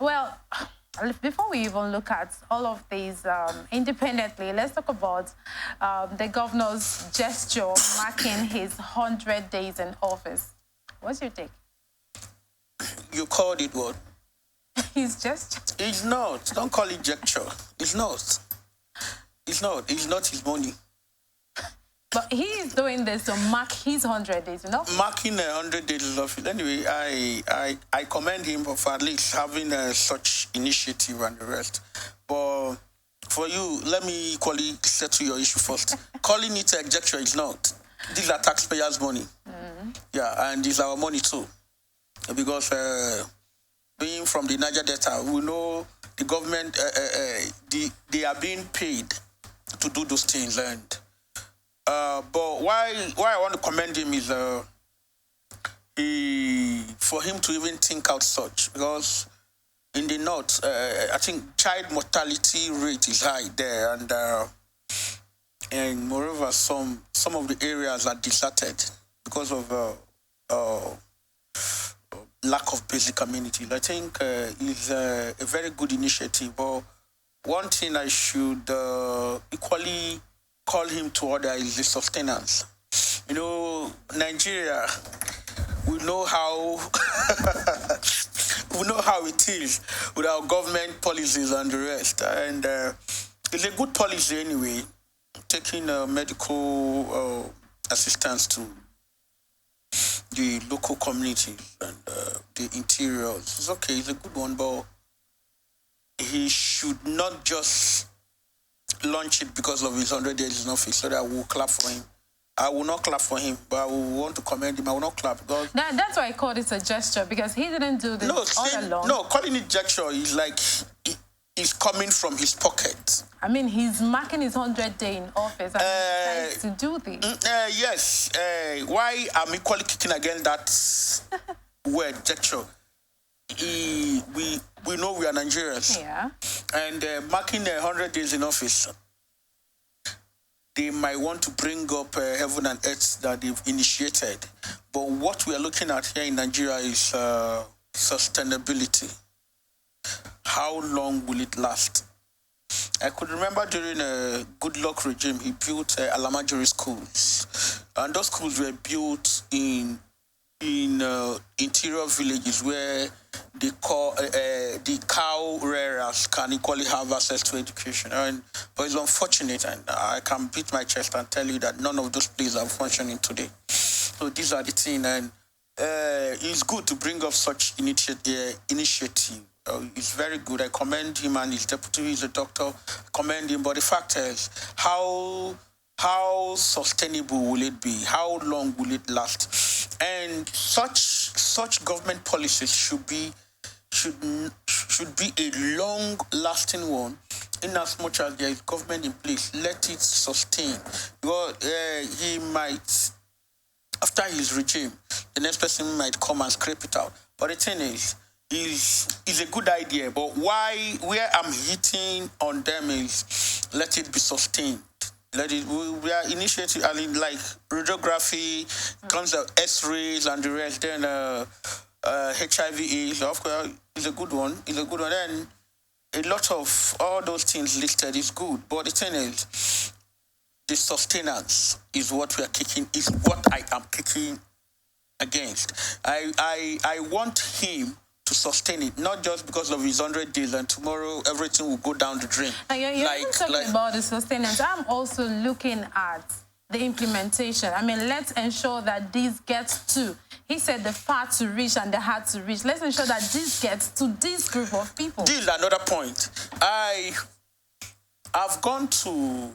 Well, before we even look at all of these independently, let's talk about the governor's gesture marking his 100 days in office. What's your take? You called it what? His gesture. It's not. Don't call it gesture. It's not. It's not. It's not his money. But he is doing this to mark his 100 days, you know? Marking 100 days of it. Anyway, I commend him for at least having such initiative and the rest. But for you, let me equally settle your issue first. Calling it a gesture is not. These are taxpayers' money. Yeah, and it's our money too. Because being from the Niger Delta, we know the government, they are being paid to do those things. And but why I want to commend him is for him to even think out such, because in the north, I think child mortality rate is high there, and moreover, some of the areas are deserted because of lack of basic amenities. I think it's a very good initiative. But one thing I should equally call him to order is the sustenance. You know, Nigeria, we know how it is with our government policies and the rest. And it's a good policy anyway, taking medical assistance to the local communities and the interiors. It's okay, it's a good one, but he should not just launch it because of his 100 days in office, so that I will clap for him. I will not clap for him, but I will want to commend him. I will not clap. Because that's why I called it a gesture, because he didn't do this all along. No, calling it gesture is like he's coming from his pocket. I mean, he's marking his 100 day in office and he decides to do this. Yes. Why I'm equally kicking against that word, gesture. We know we are Nigerians. Yeah. And marking 100 days in office, they might want to bring up heaven and earth that they've initiated. But what we are looking at here in Nigeria is sustainability. How long will it last? I could remember during a Goodluck regime, he built Alamajiri schools. And those schools were built in interior villages where the cow rearers can equally have access to education. But it's unfortunate, and I can beat my chest and tell you that none of those places are functioning today. So these are the things, and it's good to bring up such initiative. It's very good. I commend him and his deputy. He's a doctor. I commend him. But the fact is, how sustainable will it be? How long will it last? And such government policies should be a long-lasting one. In as much as there is government in place, let it sustain. Because he might, after his regime, the next person might come and scrape it out. But the thing is a good idea. But where I'm hitting on them is let it be sustained. We are initiating, I mean, like radiography, comes of X-rays and the rest. Then HIV/AIDS, of course, is a good one. Then a lot of all those things listed is good. But the thing is, the sustenance is what we are kicking. Is what I am kicking against. I want him to sustain it, not just because of his 100 days and tomorrow everything will go down the drain. You're talking about the sustenance. I'm also looking at the implementation. I mean, let's ensure that this gets to, he said, the far to reach and the hard to reach. Let's ensure that this gets to this group of people. This is another point. I've gone to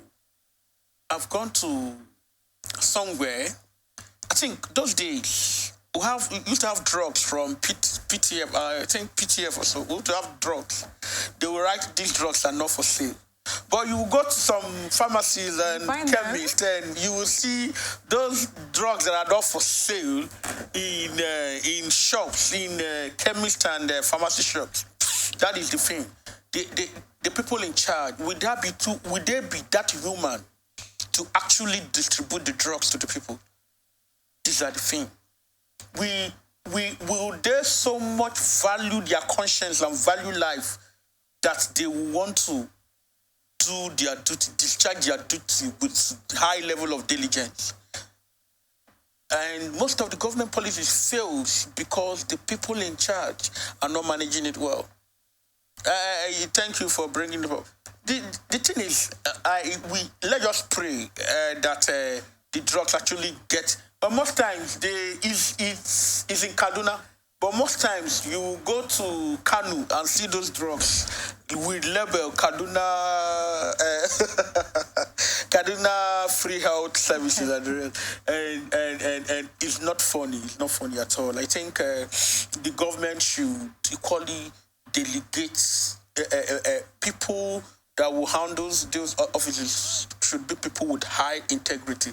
somewhere. I think those days we used to have drugs from PTF. I think PTF or so. We used to have drugs. They will write these drugs are not for sale. But you will go to some pharmacies and chemists, and you will see those drugs that are not for sale in shops, in chemist and pharmacy shops. That is the thing. The people in charge, would they be that human to actually distribute the drugs to the people? These are the thing. We will they so much value their conscience and value life that they want to do their duty, discharge their duty with high level of diligence? And most of the government policies fails because the people in charge are not managing it well. Thank you for bringing it up. The thing is, let us pray that the drugs actually get. But most times it's in Kaduna. But most times you go to Kanu and see those drugs with label Kaduna Kaduna Free Health Services and it's not funny. It's not funny at all. I think the government should equally delegate people that will handle those offices should be people with high integrity,